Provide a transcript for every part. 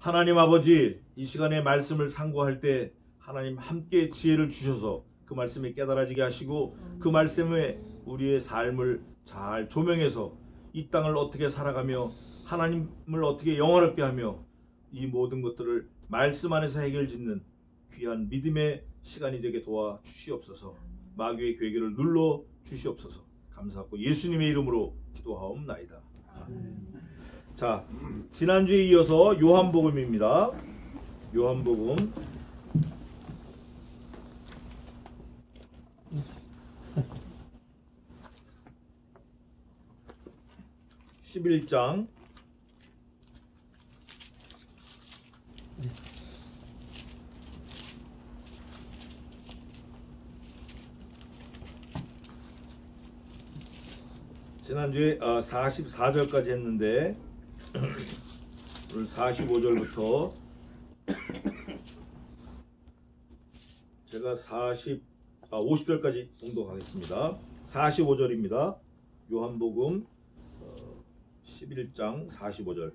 하나님 아버지, 이 시간에 말씀을 상고할 때 하나님 함께 지혜를 주셔서 그 말씀이 깨달아지게 하시고 그 말씀에 우리의 삶을 잘 조명해서 이 땅을 어떻게 살아가며 하나님을 어떻게 영화롭게 하며 이 모든 것들을 말씀 안에서 해결짓는 귀한 믿음의 시간이 되게 도와 주시옵소서. 마귀의 괴계를 눌러 주시옵소서. 감사하고 예수님의 이름으로 기도하옵나이다. 자, 지난주에 이어서 요한복음입니다. 요한복음 11장 지난주에 44절까지 했는데 오늘 45절부터 제가 50절까지 봉독하겠습니다. 45절입니다. 요한복음 11장 45절.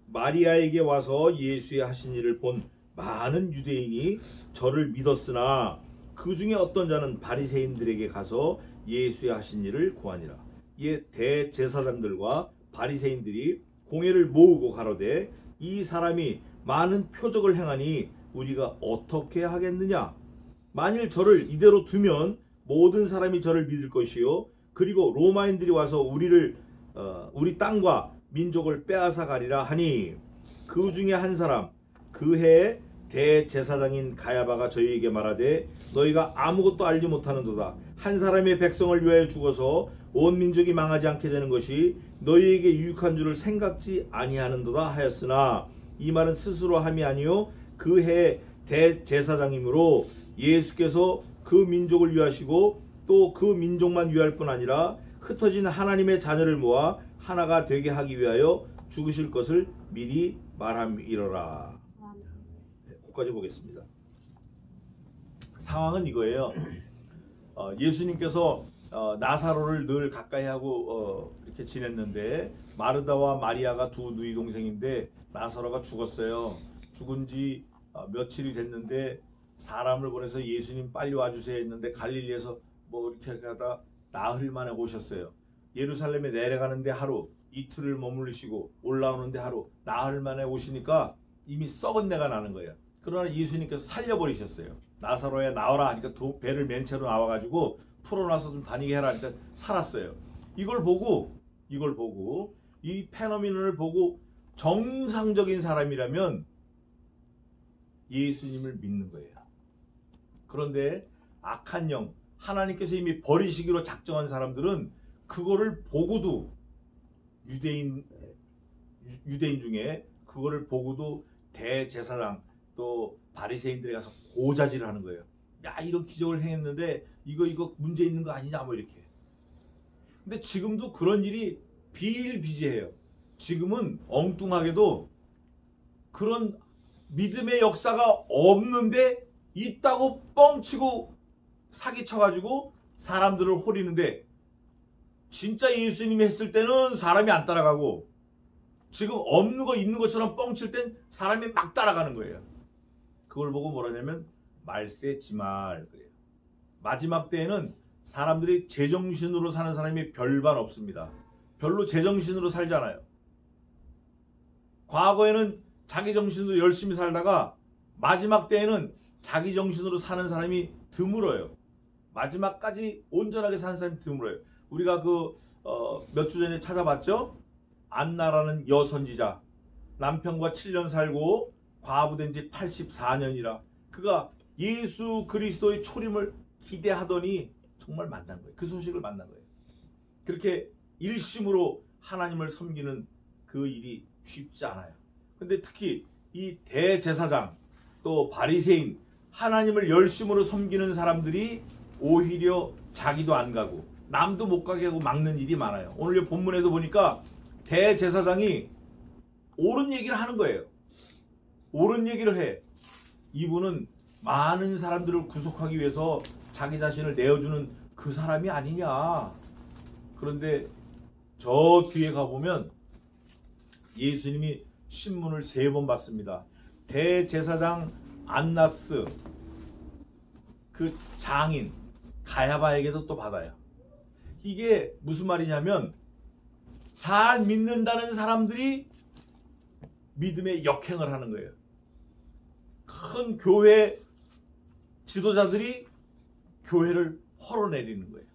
마리아에게 와서 예수의 하신 일을 본 많은 유대인이 저를 믿었으나 그 중에 어떤 자는 바리새인들에게 가서 예수의 하신 일을 고하니라. 이에 대제사장들과 바리새인들이 공회를 모으고 가로되 이 사람이 많은 표적을 행하니 우리가 어떻게 하겠느냐. 만일 저를 이대로 두면 모든 사람이 저를 믿을 것이요 그리고 로마인들이 와서 우리 땅과 민족을 빼앗아 가리라 하니 그 중에 한 사람 그 해에 대제사장인 가야바가 저희에게 말하되 너희가 아무것도 알지 못하는도다. 한 사람의 백성을 위하여 죽어서 온 민족이 망하지 않게 되는 것이 너희에게 유익한 줄을 생각지 아니하는도다 하였으나 이 말은 스스로 함이 아니요 그 해에 대제사장이므로 예수께서 그 민족을 위하시고 또 그 민족만 위할 뿐 아니라 흩어진 하나님의 자녀를 모아 하나가 되게 하기 위하여 죽으실 것을 미리 말함이러라. 거기까지 보겠습니다. 상황은 이거예요. 예수님께서 나사로를 늘 가까이 하고 이렇게 지냈는데 마르다와 마리아가 두 누이 동생인데 나사로가 죽었어요. 죽은 지 며칠이 됐는데 사람을 보내서 예수님 빨리 와주세요 했는데 갈릴리에서 뭐 이렇게 가다 나흘 만에 오셨어요. 예루살렘에 내려가는데 하루, 이틀을 머무르시고 올라오는데 하루, 나흘 만에 오시니까 이미 썩은 내가 나는 거예요. 그러나 예수님께서 살려버리셨어요. 나사로야 나와라 하니까 배를 맨 채로 나와가지고 풀어놔서 좀 다니게 해라 하니까 살았어요. 이걸 보고 이 페노미논을 보고 정상적인 사람이라면 예수님을 믿는 거예요. 그런데 악한 영, 하나님께서 이미 버리시기로 작정한 사람들은 그거를 보고도 유대인 중에 그거를 보고도 대제사장 또 바리새인들에 가서 고자질을 하는 거예요. 야, 이런 기적을 행했는데 이거 문제 있는 거 아니냐 뭐 이렇게. 근데 지금도 그런 일이 비일비재해요. 지금은 엉뚱하게도 그런 믿음의 역사가 없는데 있다고 뻥치고 사기쳐가지고 사람들을 호리는데 진짜 예수님이 했을 때는 사람이 안 따라가고 지금 없는 거 있는 것처럼 뻥칠 땐 사람이 막 따라가는 거예요. 그걸 보고 뭐라냐면 말세지말 그래요. 마지막 때에는 사람들이 제정신으로 사는 사람이 별반 없습니다. 별로 제정신으로 살잖아요. 과거에는 자기 정신으로 열심히 살다가 마지막 때에는 자기 정신으로 사는 사람이 드물어요. 마지막까지 온전하게 사는 사람이 드물어요. 우리가 몇 주 전에 찾아봤죠? 안나라는 여선지자, 남편과 7년 살고 과부된 지 84년이라 그가 예수 그리스도의 초림을 기대하더니 정말 만난 거예요. 그 소식을 만난 거예요. 그렇게 일심으로 하나님을 섬기는 그 일이 쉽지 않아요. 근데 특히 이 대제사장 또 바리새인 하나님을 열심으로 섬기는 사람들이 오히려 자기도 안 가고 남도 못 가게 하고 막는 일이 많아요. 오늘 본문에도 보니까 대제사장이 옳은 얘기를 하는 거예요. 옳은 얘기를 해. 이분은 많은 사람들을 구속하기 위해서 자기 자신을 내어주는 그 사람이 아니냐. 그런데 저 뒤에 가보면 예수님이 신문을 3번 받습니다. 대제사장 안나스 그 장인 가야바에게도 또 받아요. 이게 무슨 말이냐면 잘 믿는다는 사람들이 믿음의 역행을 하는 거예요. 큰 교회 지도자들이 교회를 헐어내리는 거예요.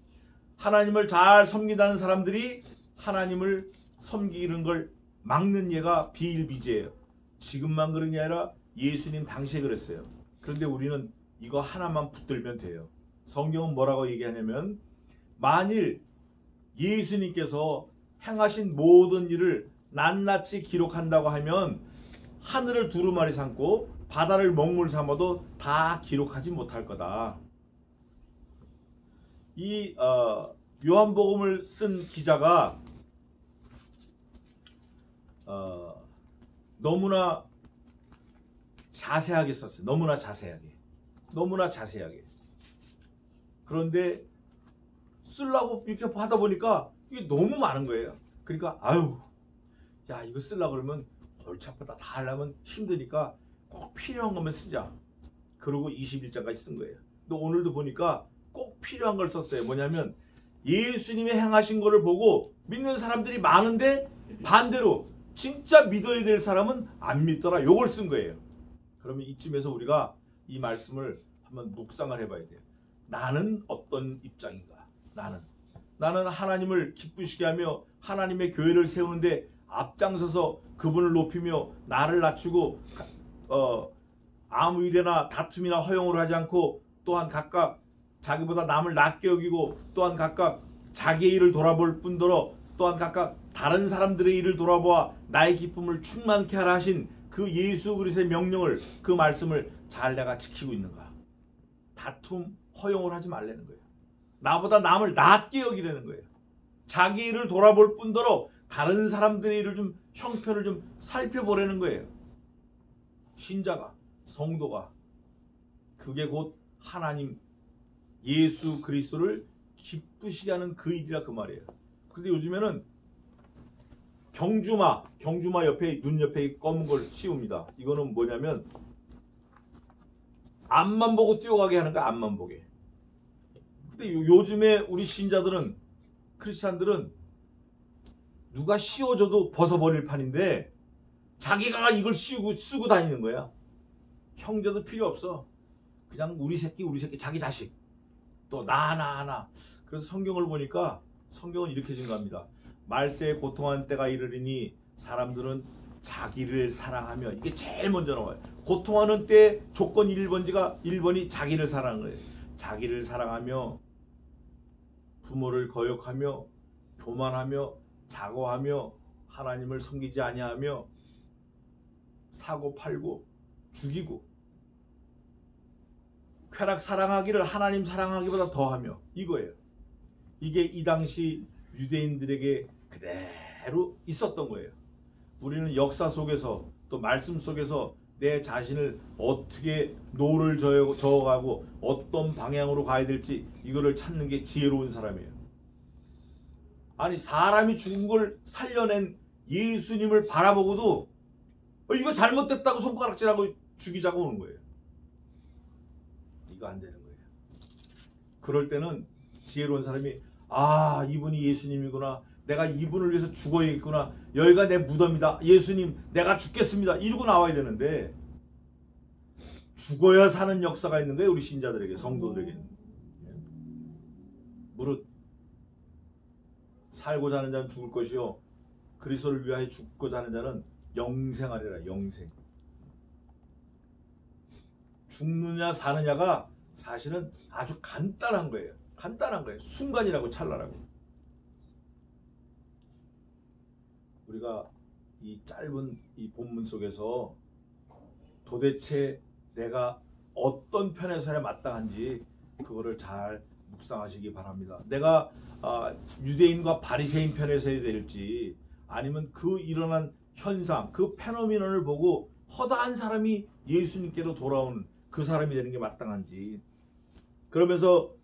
하나님을 잘 섬긴다는 사람들이 하나님을 섬기는 걸 막는 예가 비일비재예요. 지금만 그런 게 아니라 예수님 당시에 그랬어요. 그런데 우리는 이거 하나만 붙들면 돼요. 성경은 뭐라고 얘기하냐면 만일 예수님께서 행하신 모든 일을 낱낱이 기록한다고 하면 하늘을 두루마리 삼고 바다를 먹물 삼아도 다 기록하지 못할 거다. 이 요한복음을 쓴 기자가 너무나 자세하게 썼어요. 너무나 자세하게. 그런데 쓰려고 이렇게 하다 보니까 이게 너무 많은 거예요. 그러니까 야 이거 쓰려고 그러면 골치 아프다. 다 하려면 힘드니까 꼭 필요한 것만 쓰자. 그러고 21장까지 쓴 거예요. 또 오늘도 보니까 꼭 필요한 걸 썼어요. 뭐냐면 예수님의 행하신 거를 보고 믿는 사람들이 많은데 반대로 진짜 믿어야 될 사람은 안 믿더라. 요걸 쓴 거예요. 그러면 이쯤에서 우리가 이 말씀을 한번 묵상을 해봐야 돼요. 나는 어떤 입장인가? 나는 하나님을 기쁘시게 하며 하나님의 교회를 세우는데 앞장서서 그분을 높이며 나를 낮추고 아무 일이나 다툼이나 허용을 하지 않고 또한 각각 자기보다 남을 낮게 여기고 또한 각각 자기의 일을 돌아볼 뿐더러 또한 각각 다른 사람들의 일을 돌아보아 나의 기쁨을 충만케 하라 하신 그 예수 그리스도의 명령을 그 말씀을 잘 내가 지키고 있는가? 다툼 허용을 하지 말라는 거예요. 나보다 남을 낮게 여기라는 거예요. 자기 일을 돌아볼 뿐더러 다른 사람들의 일을 좀 형편을 좀 살펴보라는 거예요. 신자가 성도가 그게 곧 하나님 예수 그리스도를 기쁘시게 하는 그 일이라 그 말이에요. 근데 요즘에는 경주마 옆에 눈 옆에 검은 걸 씌웁니다. 이거는 뭐냐면 앞만 보고 뛰어가게 하는 거야. 앞만 보게. 근데 요즘에 우리 신자들은 크리스찬들은 누가 씌워줘도 벗어버릴 판인데 자기가 이걸 쓰고 다니는 거야. 형제도 필요 없어. 그냥 우리 새끼 자기 자식 또 나. 그래서 성경을 보니까 성경은 이렇게 증가합니다. 말세에 고통한 때가 이르리니 사람들은 자기를 사랑하며 이게 제일 먼저 나와요. 고통하는 때 조건 1번이 자기를 사랑하는 거예요. 자기를 사랑하며 부모를 거역하며 교만하며 자고하며 하나님을 섬기지 아니하며 사고 팔고 죽이고 쾌락 사랑하기를 하나님 사랑하기보다 더하며 이거예요. 이게 이 당시 유대인들에게 그대로 있었던 거예요. 우리는 역사 속에서 또 말씀 속에서 내 자신을 어떻게 노를 저어가고 어떤 방향으로 가야 될지 이거를 찾는 게 지혜로운 사람이에요. 아니 사람이 죽은 걸 살려낸 예수님을 바라보고도 이거 잘못됐다고 손가락질하고 죽이자고 오는 거예요. 이거 안 되는 거예요. 그럴 때는 지혜로운 사람이 이분이 예수님이구나. 내가 이분을 위해서 죽어야겠구나. 여기가 내 무덤이다. 예수님 내가 죽겠습니다. 이러고 나와야 되는데 죽어야 사는 역사가 있는 거예요. 우리 신자들에게 성도들에게. 무릇 살고자 하는 자는 죽을 것이요 그리스도를 위하여 죽고자 하는 자는 영생하리라. 영생. 죽느냐 사느냐가 사실은 아주 간단한 거예요. 순간이라고 찰나라고. 우리가 이 짧은 이 본문 속에서 도대체 내가 어떤 편에 서야 마땅한지 그거를 잘 묵상하시기 바랍니다. 내가 유대인과 바리새인 편에 서야 될지 아니면 그 일어난 현상, 그 페노미넌을 보고 허다한 사람이 예수님께로 돌아온 그 사람이 되는 게 마땅한지. 그러면서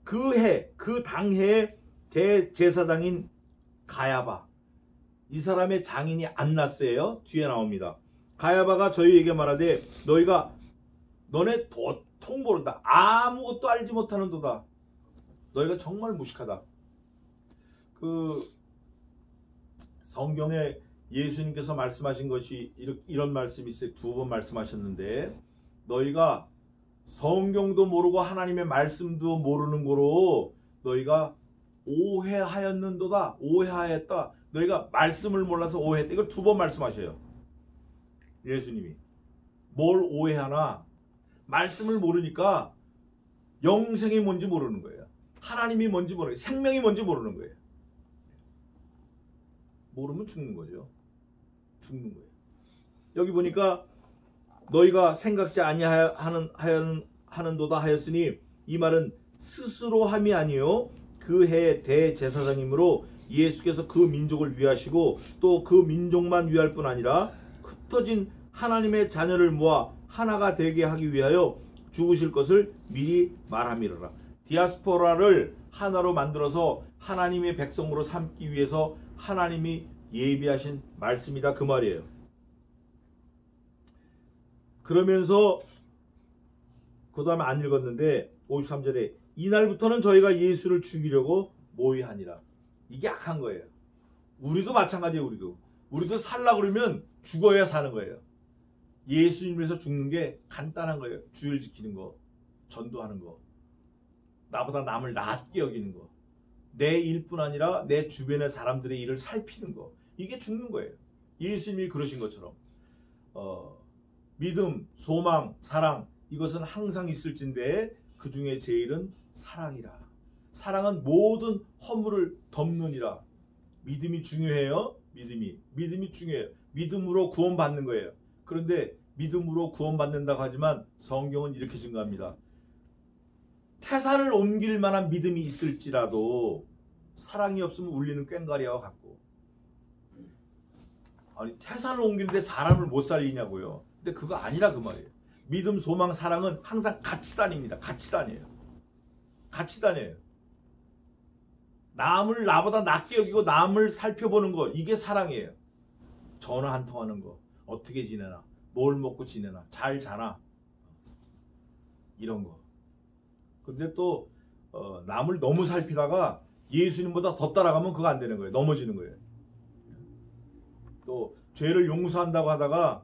그 당해의 대제사장인 가야바, 이 사람의 장인이 안나스예요. 뒤에 나옵니다. 가야바가 저희에게 말하되 너희가 너네 도통 모른다. 아무것도 알지 못하는도다. 너희가 정말 무식하다. 그 성경에 예수님께서 말씀하신 것이 이런 말씀이 있어요. 2번 말씀하셨는데 너희가 성경도 모르고 하나님의 말씀도 모르는 거로 너희가 오해하였는도다. 오해하였다. 너희가 말씀을 몰라서 오해했다. 이걸 2번 말씀하셔요. 예수님이. 뭘 오해하나? 말씀을 모르니까 영생이 뭔지 모르는 거예요. 하나님이 뭔지 모르는 거예요. 생명이 뭔지 모르는 거예요. 모르면 죽는 거죠. 죽는 거예요. 여기 보니까 너희가 생각지 아니하는도다 하였으니 이 말은 스스로 함이 아니요 그 해 대제사장이므로 예수께서 그 민족을 위하시고 또 그 민족만 위할 뿐 아니라 흩어진 하나님의 자녀를 모아 하나가 되게 하기 위하여 죽으실 것을 미리 말함이라. 디아스포라를 하나로 만들어서 하나님의 백성으로 삼기 위해서 하나님이 예비하신 말씀이다 그 말이에요. 그러면서 그 다음에 안 읽었는데 53절에 이날부터는 저희가 예수를 죽이려고 모의하니라. 이게 악한 거예요. 우리도 마찬가지예요. 우리도 살려고 그러면 죽어야 사는 거예요. 예수님 위해서 죽는 게 간단한 거예요. 주일 지키는 거, 전도하는 거, 나보다 남을 낫게 여기는 거, 내 일뿐 아니라 내 주변의 사람들의 일을 살피는 거, 이게 죽는 거예요. 예수님이 그러신 것처럼 믿음, 소망, 사랑 이것은 항상 있을진데 그 중에 제일은 사랑이라. 사랑은 모든 허물을 덮느니라. 믿음이 중요해요. 믿음이 중요해요. 믿음으로 구원받는 거예요. 그런데 믿음으로 구원받는다고 하지만 성경은 이렇게 증가합니다. 태산을 옮길 만한 믿음이 있을지라도 사랑이 없으면 울리는 꽹과리와 같고. 아니 태산을 옮기는데 사람을 못 살리냐고요. 근데 그거 아니라 그 말이에요. 믿음, 소망, 사랑은 항상 같이 다닙니다. 같이 다녀요. 남을 나보다 낫게 여기고 남을 살펴보는 거, 이게 사랑이에요. 전화 한 통 하는 거, 어떻게 지내나, 뭘 먹고 지내나, 잘 자나, 이런 거. 근데 또 남을 너무 살피다가 예수님보다 더 따라가면 그거 안 되는 거예요. 넘어지는 거예요. 또 죄를 용서한다고 하다가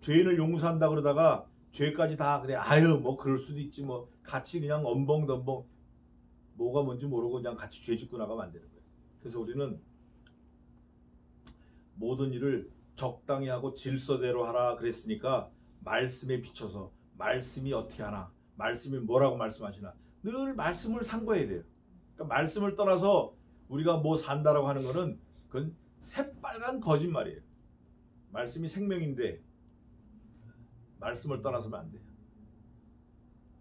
죄인을 용서한다 그러다가 죄까지 다 그래 아유 뭐 그럴 수도 있지 뭐 같이 그냥 엄벙덤벙 뭐가 뭔지 모르고 그냥 같이 죄 짓고 나가면 안 되는 거예요. 그래서 우리는 모든 일을 적당히 하고 질서대로 하라 그랬으니까 말씀에 비춰서 말씀이 어떻게 하나, 말씀이 뭐라고 말씀하시나 늘 말씀을 상고해야 돼요. 그러니까 말씀을 떠나서 우리가 뭐 산다라고 하는 거는 그건 새빨간 거짓말이에요. 말씀이 생명인데 말씀을 떠나서는 안 돼요.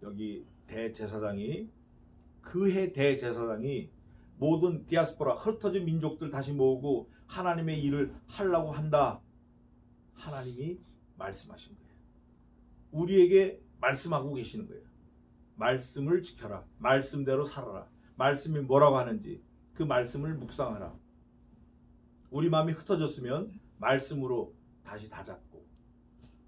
여기 대제사장이 그해 대제사장이 모든 디아스포라 흩어진 민족들 다시 모으고 하나님의 일을 하려고 한다. 하나님이 말씀하신 거예요. 우리에게 말씀하고 계시는 거예요. 말씀을 지켜라. 말씀대로 살아라. 말씀이 뭐라고 하는지 그 말씀을 묵상하라. 우리 마음이 흩어졌으면 말씀으로 다시 다잡고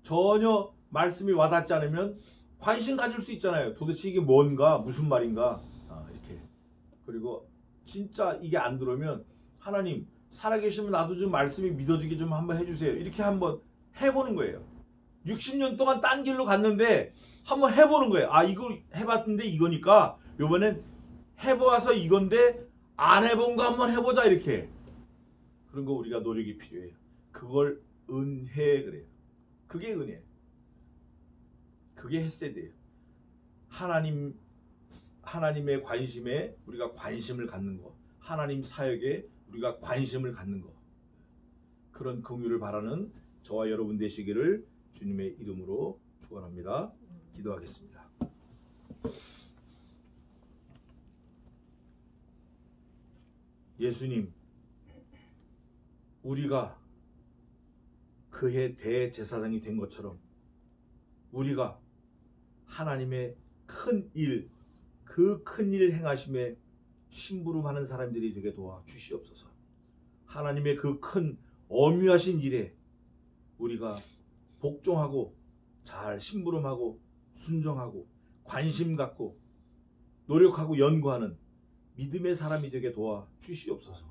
전혀 말씀이 와닿지 않으면 관심 가질 수 있잖아요. 도대체 이게 뭔가 무슨 말인가 이렇게. 그리고 진짜 이게 안 들어오면 하나님 살아계시면 나도 좀 말씀이 믿어지게 좀 한번 해주세요. 이렇게 한번 해보는 거예요. 60년 동안 딴 길로 갔는데 한번 해보는 거예요. 아 이거 해봤는데 이거니까 요번엔 해보아서 이건데 안 해본 거 한번 해보자 이렇게. 그런 거 우리가 노력이 필요해요. 그걸 은혜 그래요. 그게 은혜예요. 그게 헤세드예요. 하나님의 관심에 우리가 관심을 갖는 거, 하나님 사역에 우리가 관심을 갖는 거, 그런 긍휼을 바라는 저와 여러분 되시기를 주님의 이름으로 축원합니다. 기도하겠습니다. 예수님, 우리가 그해 대제사장이 된 것처럼 우리가 하나님의 큰 일, 그 큰 일 행하심에 심부름하는 사람들이 되게 도와주시옵소서. 하나님의 그 큰 엄유하신 일에 우리가 복종하고 잘 심부름하고 순종하고 관심 갖고 노력하고 연구하는 믿음의 사람이 되게 도와 주시옵소서.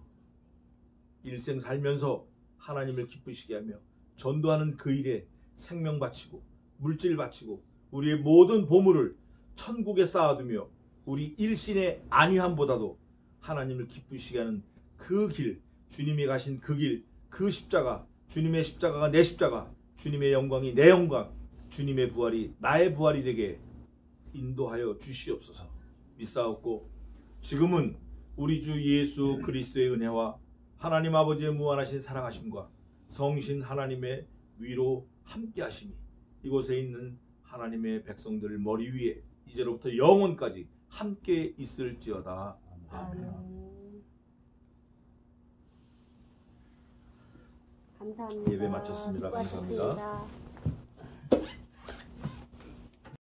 일생 살면서 하나님을 기쁘시게 하며 전도하는 그 일에 생명 바치고 물질 바치고 우리의 모든 보물을 천국에 쌓아두며 우리 일신의 안위함보다도 하나님을 기쁘시게 하는 그 길, 주님이 가신 그 길, 그 십자가, 주님의 십자가가 내 십자가, 주님의 영광이 내 영광, 주님의 부활이 나의 부활이 되게 인도하여 주시옵소서. 믿사옵고 지금은 우리 주 예수 그리스도의 은혜와 하나님 아버지의 무한하신 사랑하심과 성신 하나님의 위로 함께 하심이 이곳에 있는 하나님의 백성들 머리 위에 이제로부터 영원까지 함께 있을지어다. 아멘. 감사합니다. 예배 마쳤습니다. 감사합니다. 수고하셨습니다.